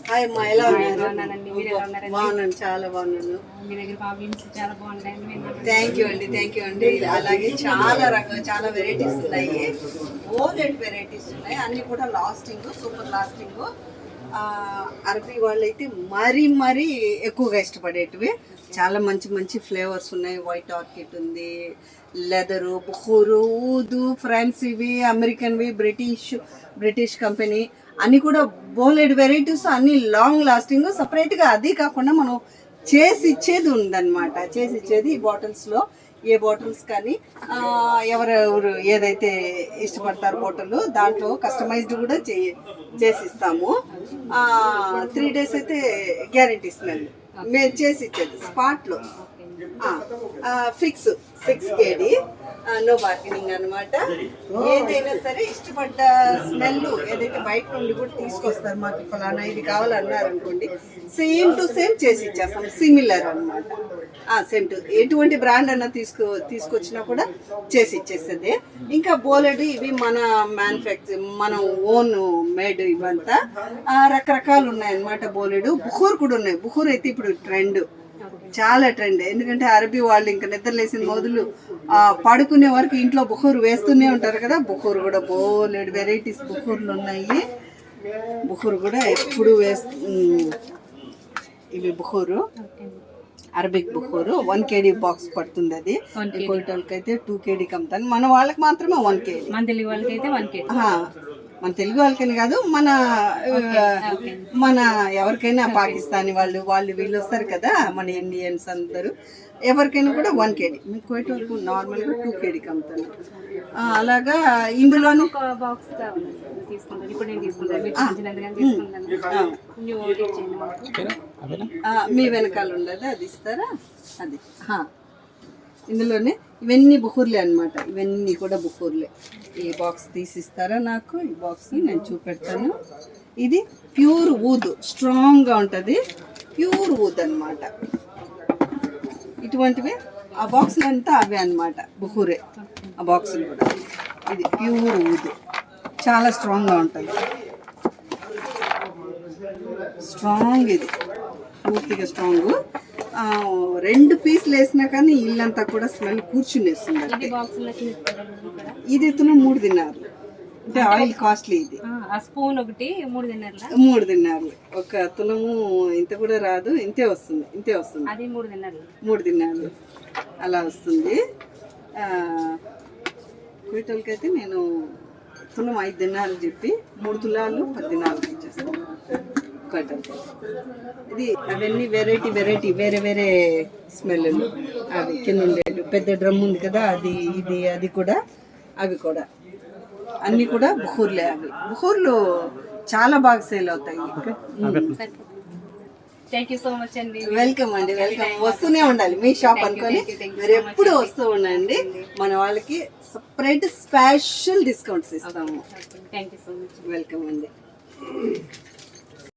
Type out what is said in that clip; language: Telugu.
హాయ్ అమ్మా, ఎలా ఉన్నారు? బాగున్నాను, చాలా బాగున్నాను. థ్యాంక్ యూ అండి. అలాగే చాలా వెరైటీస్ ఉన్నాయి, బోలెడ్ వెరైటీస్ ఉన్నాయి. అన్ని కూడా లాస్టింగ్, సూపర్ లాస్టింగ్. అరబీ వాళ్ళైతే మరీ ఎక్కువగా ఇష్టపడేటివి. చాలా మంచి ఫ్లేవర్స్ ఉన్నాయి. వైట్ ఆర్కిడ్ ఉంది, లెదరు, బుఖూరు, ఊదు, ఫ్రాన్స్, ఇవి అమెరికన్వి, బ్రిటిష్ కంపెనీ, అన్నీ కూడా బోలెడ్ వెరైటీస్, అన్నీ లాంగ్ లాస్టింగ్. సపరేట్గా అది కాకుండా మనం చేసి ఇచ్చేది ఉందన్నమాట. చేసి ఇచ్చేది ఈ బాటిల్స్లో, ఏ బాటిల్స్ కానీ ఎవరెవరు ఏదైతే ఇష్టపడతారు బాటిల్, దాంట్లో కస్టమైజ్డ్ కూడా చేసి ఇస్తాము. 3 days అయితే గ్యారంటీ స్మెల్ మేము చేసి ఇచ్చేది స్పాట్లో. ఫిక్స్ 6 kg, నో బార్గెనింగ్ అనమాట. ఏదైనా సరే ఇష్టపడ్డ స్మెల్ ఏదైతే బయట నుండి కూడా తీసుకొస్తారు, మాకు ఫలానా ఇది కావాలన్నారు అనుకోండి, సేమ్ టు సేమ్ చేసి ఇచ్చేస్తాం. సిమిలర్ అనమాట, సేమ్ టు ఎటువంటి బ్రాండ్ అన్నా తీసుకొచ్చినా కూడా చేసి ఇచ్చేస్తుంది. ఇంకా బోలెడ్ ఇవి మన మ్యానుఫ్యాక్చర్, మన ఓన్ మేడ్, ఇవంతా రకరకాలు ఉన్నాయన్నమాట. బోలెడు బుఖూర్ కూడా ఉన్నాయి. బుఖూర్ అయితే ఇప్పుడు చాలా ట్రెండ్. ఎందుకంటే అరబీ వాళ్ళు ఇంకా నిద్రలేసిన మొదలు పడుకునే వరకు ఇంట్లో బుఖూరు వేస్తూనే ఉంటారు కదా. బుఖూరు కూడా బోలెడు వెరైటీస్ బుఖూర్లు ఉన్నాయి. బుఖూరు కూడా ఎప్పుడు ఇవి బుఖూరు, అరబిక్ బుఖూరు 1 kg బాక్స్ పడుతుంది. అది కోయిటోళ్ళకి అయితే 2 kg కమ్ముతాను. మన వాళ్ళకి మాత్రమే 1 kg. మన తెలుగు వాళ్ళకి అయితే 1 kg. మన తెలుగు వాళ్ళకని కాదు, మన ఎవరికైనా పాకిస్తానీ వాళ్ళు వీళ్ళు వస్తారు కదా, మన ఇండియన్స్ అందరూ, ఎవరికైనా కూడా 1 kg. మీకు కోయిట్ వరకు నార్మల్గా 2 kg కమ్ముతాను. అలాగా ఇందులోనూ మీ వెనకాల ఉండదు, అది ఇస్తారా? అది ఇందులోనే ఇవన్నీ బుఖూర్లే అనమాట. ఇవన్నీ కూడా బుఖూర్లే. ఈ బాక్స్ తీసిస్తారా నాకు? ఈ బాక్స్ నేను చూపెడతాను. ఇది ప్యూర్ ఊదు, స్ట్రాంగ్గా ఉంటుంది. ప్యూర్ ఊద్ అనమాట. ఇటువంటివి ఆ బాక్సులు అంతా అవే అనమాట, బుఖూరే. ఆ బాక్సులు కూడా ఇది ప్యూర్ ఊదు, చాలా స్ట్రాంగ్గా ఉంటుంది. స్ట్రాంగ్, ఇది పూర్తిగా స్ట్రాంగ్. 2 పీసులు వేసినా కానీ ఇల్లంతా కూడా స్మెల్ కూర్చునేస్తుంది. ఇది 3 దినార్లు. అంటే ఆయిల్ కాస్ట్లీ. ఇది స్పూన్ ఒకటి 3 దినార్లు. ఒక తులము ఇంత కూడా రాదు, ఇంతే వస్తుంది. అది 3 దినార్లు అలా వస్తుంది. కుయిటోళ్ళకి అయితే నేను తులం 5 దినాలు చెప్పి 3 తులాలు 10 దినాలు ఇచ్చేస్తాను. ఇది అవన్నీ వెరైటీ వేరే స్మెల్. అవి కింద ఉండేది పెద్ద డ్రమ్ ఉంది కదా, అది కూడా, అవి కూడా అన్నీ కూడా బుఖూర్లే. అవి బుఖూర్లు చాలా బాగా సేల్ అవుతాయి. వెల్కమ్ అండి, వెల్కమ్. వస్తూనే ఉండాలి మీ షాప్ అనుకొని, మీరు ఎప్పుడు వస్తూ ఉండండి. మన వాళ్ళకి సపరేట్ స్పెషల్ డిస్కౌంట్స్ ఇస్తాము. Thank you so much. Welcome అండి.